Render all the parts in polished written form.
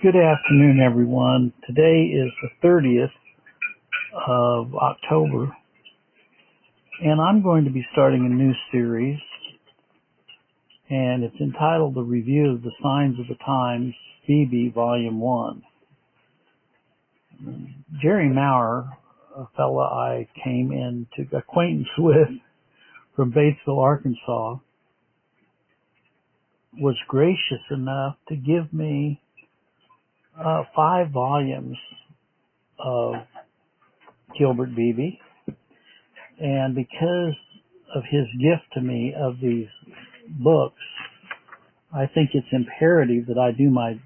Good afternoon, everyone. Today is the 30th of October, and I'm going to be starting a new series, and it's entitled The Review of the Signs of the Times, Beebe, Volume 1. Jerry Maurer, a fellow I came into acquaintance with from Batesville, Arkansas, was gracious enough to give me 5 volumes of Gilbert Beebe, and because of his gift to me of these books, I think it's imperative that I do my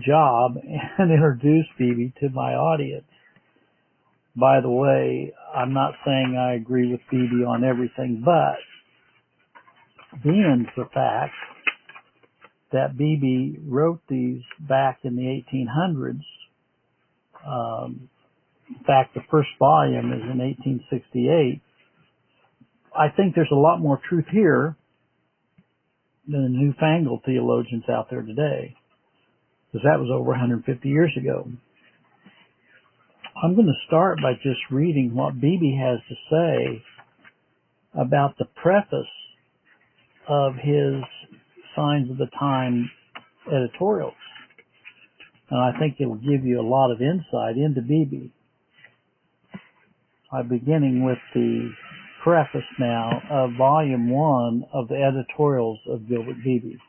job and introduce Beebe to my audience. By the way, I'm not saying I agree with Beebe on everything, but being the fact that Beebe wrote these back in the 1800s. In fact, the first volume is in 1868. I think there's a lot more truth here than the newfangled theologians out there today, because that was over 150 years ago. I'm going to start by just reading what Beebe has to say about the preface of his Signs of the Time editorials, and I think it will give you a lot of insight into Beebe. I'm beginning with the preface now of Volume 1 of the editorials of Gilbert Beebe.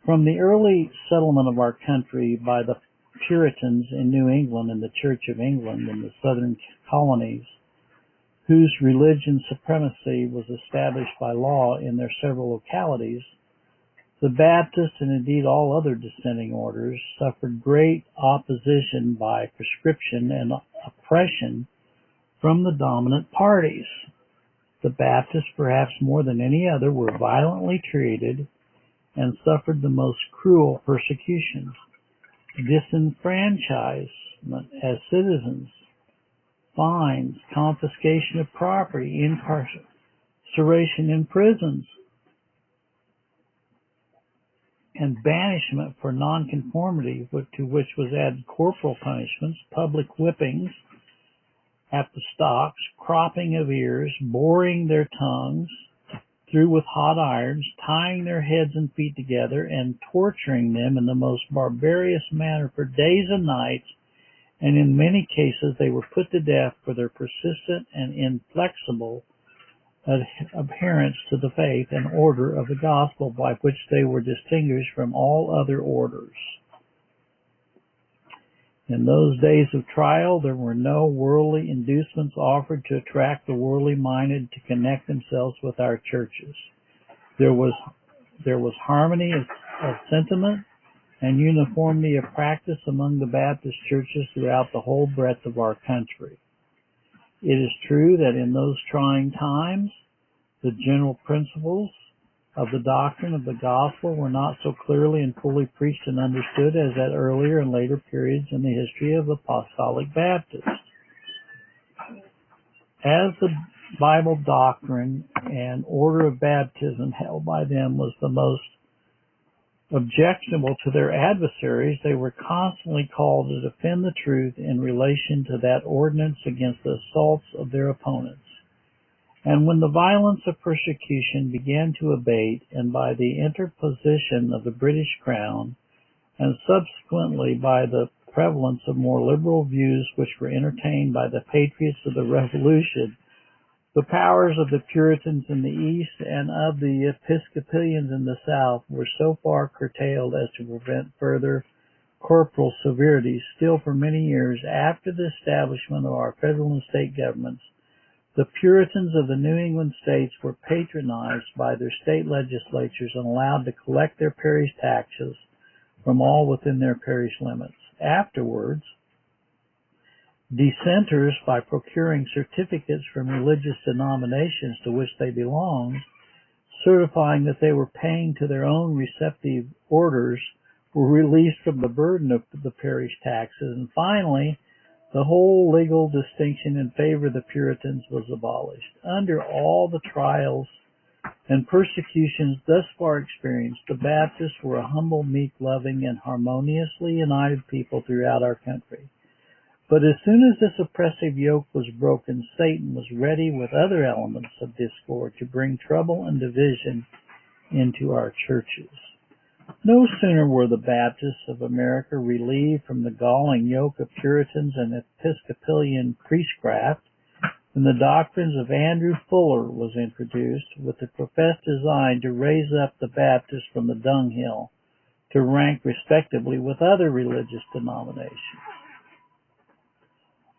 From the early settlement of our country by the Puritans in New England and the Church of England in the southern colonies, whose religion supremacy was established by law in their several localities, the Baptists and indeed all other dissenting orders suffered great opposition by prescription and oppression from the dominant parties. The Baptists, perhaps more than any other, were violently treated and suffered the most cruel persecutions, disenfranchisement as citizens, fines, confiscation of property, incarceration in prisons, and banishment for nonconformity, to which was added corporal punishments, public whippings at the stocks, cropping of ears, boring their tongues through with hot irons, tying their heads and feet together, and torturing them in the most barbarous manner for days and nights, and in many cases they were put to death for their persistent and inflexible adherence to the faith and order of the gospel, by which they were distinguished from all other orders. In those days of trial, there were no worldly inducements offered to attract the worldly minded to connect themselves with our churches. There was harmony of sentiment and uniformity of practice among the Baptist churches throughout the whole breadth of our country. It is true that in those trying times, the general principles of the doctrine of the gospel were not so clearly and fully preached and understood as at earlier and later periods in the history of apostolic Baptists. As the Bible doctrine and order of baptism held by them was the most objectionable to their adversaries, they were constantly called to defend the truth in relation to that ordinance against the assaults of their opponents. And when the violence of persecution began to abate, and by the interposition of the British Crown, and subsequently by the prevalence of more liberal views which were entertained by the patriots of the Revolution, the powers of the Puritans in the East and of the Episcopalians in the South were so far curtailed as to prevent further corporal severities. Still, for many years after the establishment of our federal and state governments, the Puritans of the New England states were patronized by their state legislatures and allowed to collect their parish taxes from all within their parish limits. Afterwards, dissenters, by procuring certificates from religious denominations to which they belonged, certifying that they were paying to their own receptive orders, were released from the burden of the parish taxes, and finally, the whole legal distinction in favor of the Puritans was abolished. Under all the trials and persecutions thus far experienced, the Baptists were a humble, meek, loving, and harmoniously united people throughout our country. But as soon as this oppressive yoke was broken, Satan was ready with other elements of discord to bring trouble and division into our churches. No sooner were the Baptists of America relieved from the galling yoke of Puritans and Episcopalian priestcraft than the doctrines of Andrew Fuller was introduced with the professed design to raise up the Baptists from the dunghill to rank respectably with other religious denominations.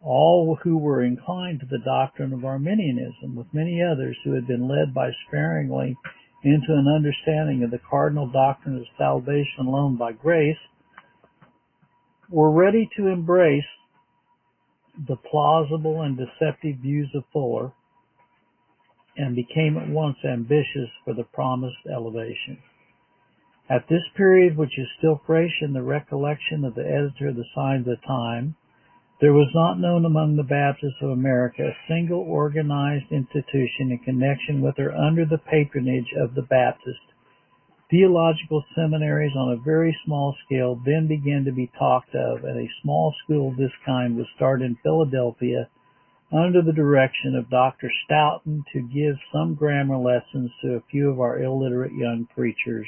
All who were inclined to the doctrine of Arminianism, with many others who had been led by sparingly into an understanding of the cardinal doctrine of salvation alone by grace, were ready to embrace the plausible and deceptive views of Fuller and became at once ambitious for the promised elevation. At this period, which is still fresh in the recollection of the editor of the Signs of the Time, there was not known among the Baptists of America a single organized institution in connection with or under the patronage of the Baptist. Theological seminaries on a very small scale then began to be talked of, and a small school of this kind was started in Philadelphia under the direction of Dr. Stoughton to give some grammar lessons to a few of our illiterate young preachers.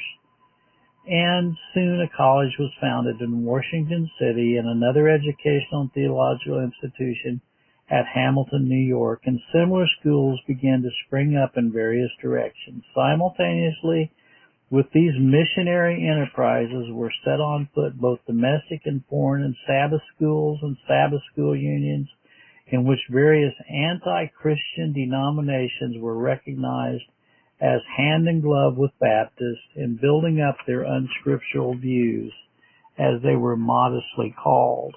And soon a college was founded in Washington City and another educational and theological institution at Hamilton, New York, and similar schools began to spring up in various directions. Simultaneously with these missionary enterprises were set on foot both domestic and foreign and Sabbath schools and Sabbath school unions in which various anti-Christian denominations were recognized as hand in glove with Baptists in building up their unscriptural views, as they were modestly called.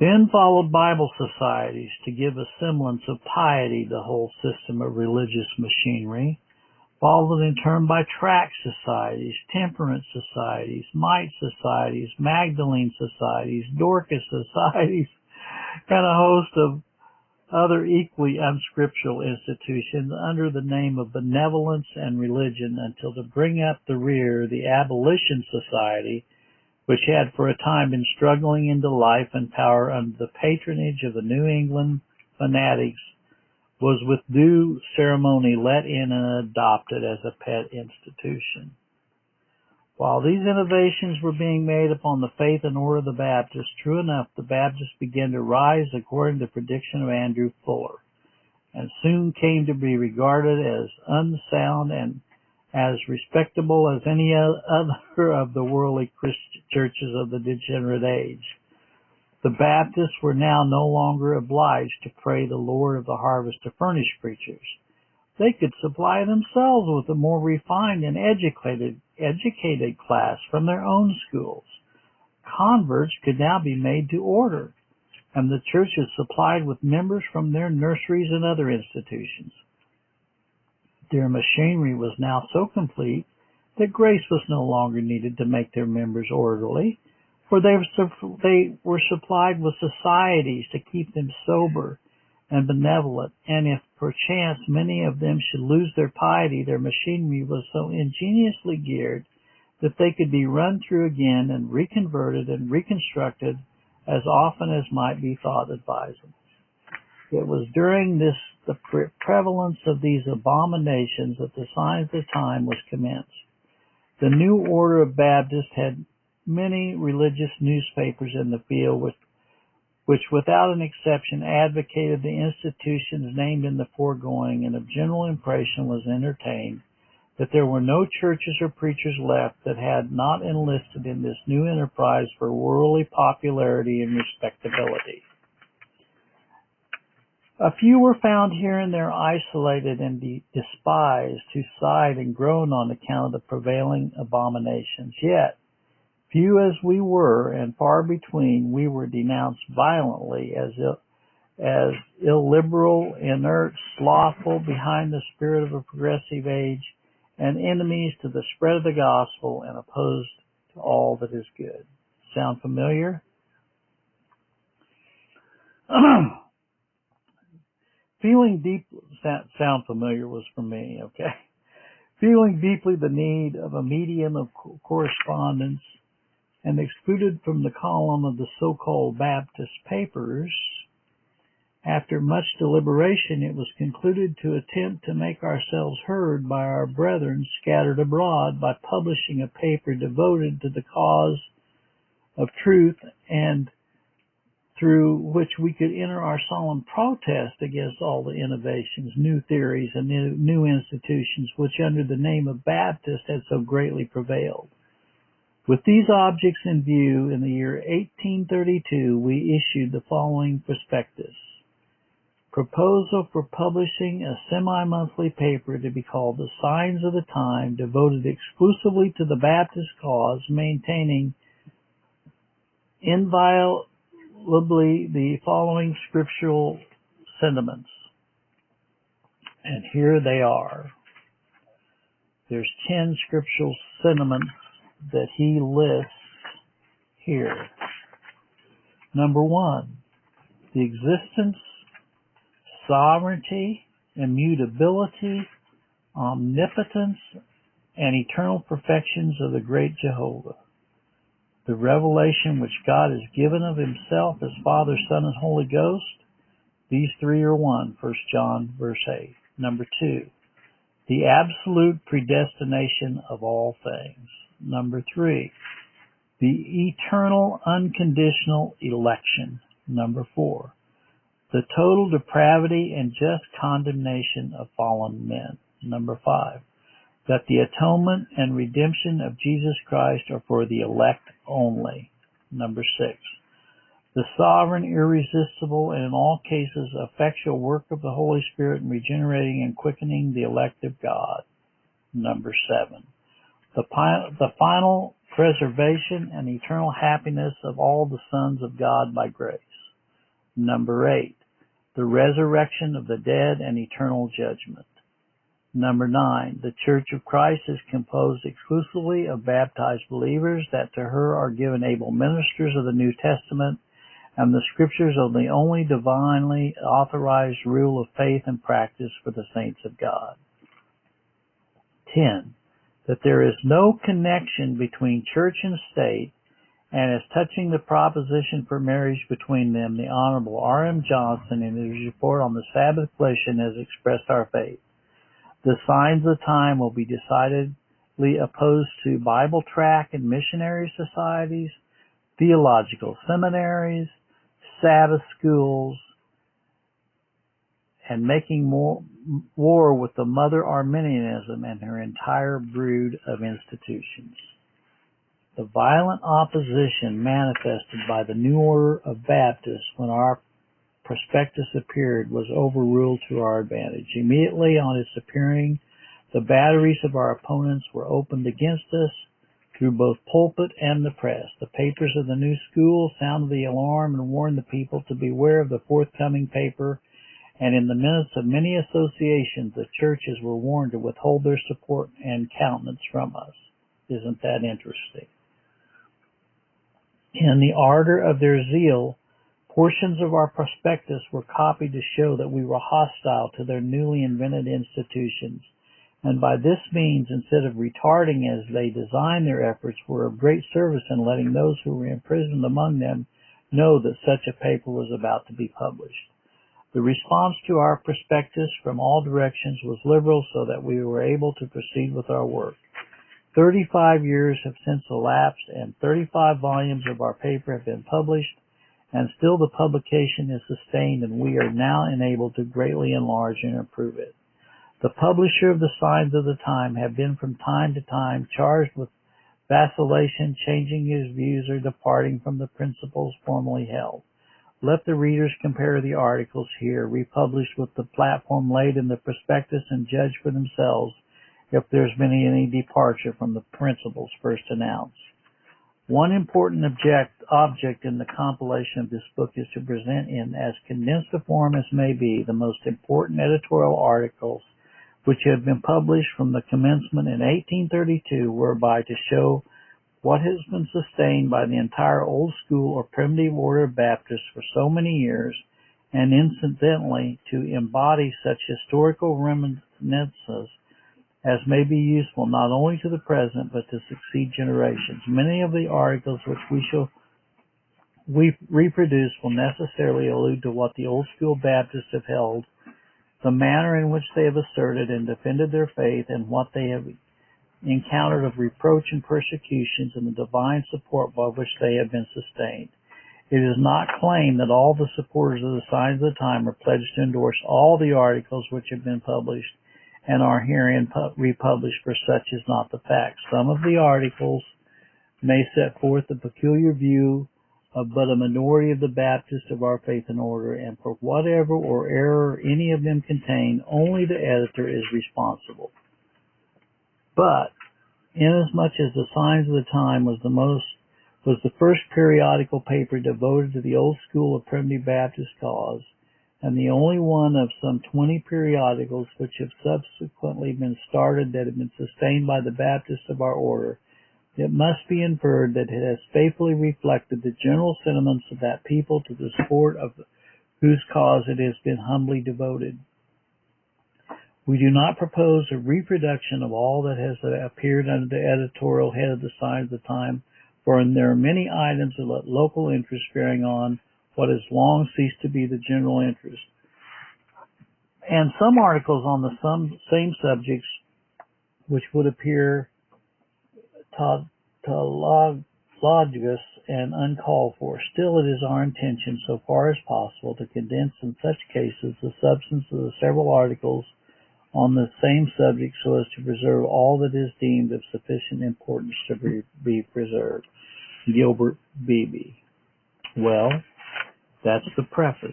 Then followed Bible societies to give a semblance of piety to the whole system of religious machinery, followed in turn by tract societies, temperance societies, mite societies, Magdalene societies, Dorcas societies, and a host of other equally unscriptural institutions under the name of benevolence and religion, until to bring up the rear the Abolition Society, which had for a time been struggling into life and power under the patronage of the New England fanatics, was with due ceremony let in and adopted as a pet institution. While these innovations were being made upon the faith and order of the Baptists, true enough, the Baptists began to rise according to the prediction of Andrew Fuller, and soon came to be regarded as unsound and as respectable as any other of the worldly Christian churches of the degenerate age. The Baptists were now no longer obliged to pray the Lord of the harvest to furnish preachers. They could supply themselves with a more refined and educated class from their own schools. Converts could now be made to order, and the church was supplied with members from their nurseries and other institutions. Their machinery was now so complete that grace was no longer needed to make their members orderly, for they were supplied with societies to keep them sober and benevolent, and if perchance many of them should lose their piety, their machinery was so ingeniously geared that they could be run through again and reconverted and reconstructed as often as might be thought advisable. It was during the prevalence of these abominations that the Signs of the Time was commenced. The new order of Baptists had many religious newspapers in the field which without an exception advocated the institutions named in the foregoing, and a general impression was entertained that there were no churches or preachers left that had not enlisted in this new enterprise for worldly popularity and respectability. A few were found here and there isolated and despised, who sighed and groaned on account of the prevailing abominations. Yet, few as we were, and far between, we were denounced violently as illiberal, inert, slothful, behind the spirit of a progressive age, and enemies to the spread of the gospel, and opposed to all that is good. Sound familiar? Feeling deep, sound familiar was for me, okay? Feeling deeply the need of a medium of correspondence and excluded from the column of the so-called Baptist papers, after much deliberation, it was concluded to attempt to make ourselves heard by our brethren scattered abroad by publishing a paper devoted to the cause of truth and through which we could enter our solemn protest against all the innovations, new theories, and new institutions which under the name of Baptist had so greatly prevailed. With these objects in view, in the year 1832, we issued the following prospectus. Proposal for publishing a semi-monthly paper to be called The Signs of the Time, devoted exclusively to the Baptist cause, maintaining inviolably the following scriptural sentiments. And here they are. There's 10 scriptural sentiments that he lists here. Number 1, the existence, sovereignty, immutability, omnipotence, and eternal perfections of the great Jehovah. The revelation which God has given of himself as Father, Son, and Holy Ghost. These three are one, 1 John verse 8. Number 2, the absolute predestination of all things. Number 3, the eternal unconditional election. Number 4, the total depravity and just condemnation of fallen men. Number 5, that the atonement and redemption of Jesus Christ are for the elect only. Number 6, the sovereign, irresistible, and in all cases effectual work of the Holy Spirit in regenerating and quickening the elect of God. Number 7, the final preservation and eternal happiness of all the sons of God by grace. Number 8, the resurrection of the dead and eternal judgment. Number 9, the Church of Christ is composed exclusively of baptized believers, that to her are given able ministers of the New Testament, and the Scriptures are the only divinely authorized rule of faith and practice for the saints of God. 10, that there is no connection between church and state, and as touching the proposition for marriage between them, the Honorable R.M. Johnson, in his report on the Sabbath question, has expressed our faith. The signs of the time will be decidedly opposed to Bible tract and missionary societies, theological seminaries, Sabbath schools, and making war with the Mother Arminianism and her entire brood of institutions. The violent opposition manifested by the New Order of Baptists when our prospectus appeared was overruled to our advantage. Immediately on its appearing, the batteries of our opponents were opened against us through both pulpit and the press. The papers of the new school sounded the alarm and warned the people to beware of the forthcoming paper, and in the minutes of many associations, the churches were warned to withhold their support and countenance from us. Isn't that interesting? In the ardor of their zeal, portions of our prospectus were copied to show that we were hostile to their newly invented institutions, and by this means, instead of retarding as they designed their efforts, were of great service in letting those who were imprisoned among them know that such a paper was about to be published. The response to our prospectus from all directions was liberal, so that we were able to proceed with our work. 35 years have since elapsed, and 35 volumes of our paper have been published, and still the publication is sustained, and we are now enabled to greatly enlarge and improve it. The publisher of the Signs of the Time have been from time to time charged with vacillation, changing his views, or departing from the principles formerly held. Let the readers compare the articles here, republished with the platform laid in the prospectus, and judge for themselves if there's been any departure from the principles first announced. One important object in the compilation of this book is to present in as condensed a form as may be the most important editorial articles which have been published from the commencement in 1832, whereby to show what has been sustained by the entire old school or primitive order of Baptists for so many years, and incidentally to embody such historical reminiscences as may be useful not only to the present but to succeed generations. Many of the articles which we reproduce will necessarily allude to what the old school Baptists have held, the manner in which they have asserted and defended their faith, and what they have encountered of reproach and persecutions, and the divine support by which they have been sustained. It is not claimed that all the supporters of the Signs of the Time are pledged to endorse all the articles which have been published and are herein republished, for such is not the fact. Some of the articles may set forth the peculiar view of but a minority of the Baptists of our faith and order, and for whatever or error any of them contain, only the editor is responsible. But, inasmuch as the Signs of the Time was the first periodical paper devoted to the old school of primitive Baptist cause, and the only one of some 20 periodicals which have subsequently been started that have been sustained by the Baptists of our order, it must be inferred that it has faithfully reflected the general sentiments of that people to the support of whose cause it has been humbly devoted. We do not propose a reproduction of all that has appeared under the editorial head of the Signs of the Time, for there are many items of local interest bearing on what has long ceased to be the general interest, and some articles on the same subjects which would appear tautologous and uncalled for. Still, it is our intention, so far as possible, to condense in such cases the substance of the several articles on the same subject so as to preserve all that is deemed of sufficient importance to be preserved. Gilbert Beebe. Well, that's the preface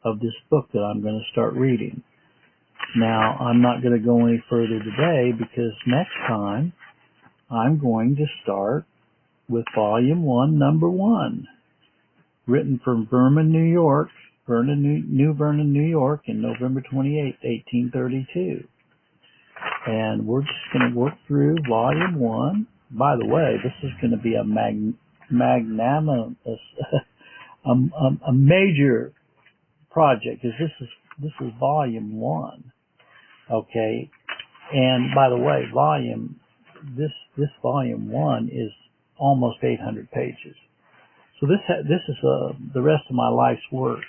of this book that I'm going to start reading. Now, I'm not going to go any further today because next time I'm going to start with Volume 1, Number 1, written from Vernon, New York, New Vernon, New York, in November 28, 1832. And we're just going to work through Volume 1. By the way, this is going to be a magnanimous, a major project, because this is Volume 1. Okay, and by the way, this Volume 1 is almost 800 pages. So this is the rest of my life's work.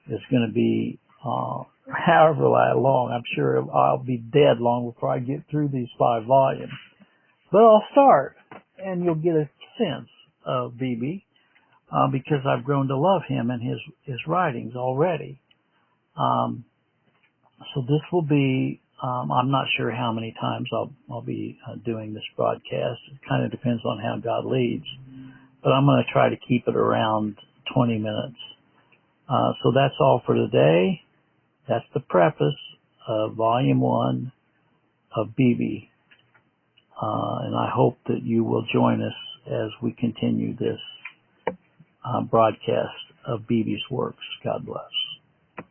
It's going to be however long. I'm sure I'll be dead long before I get through these 5 volumes. But I'll start, and you'll get a sense of Beebe, because I've grown to love him and his writings already. So this will be, I'm not sure how many times I'll be doing this broadcast. It kind of depends on how God leads. But I'm going to try to keep it around 20 minutes. So that's all for today. That's the preface of Volume 1 of Beebe. And I hope that you will join us as we continue this broadcast of Beebe's works. God bless.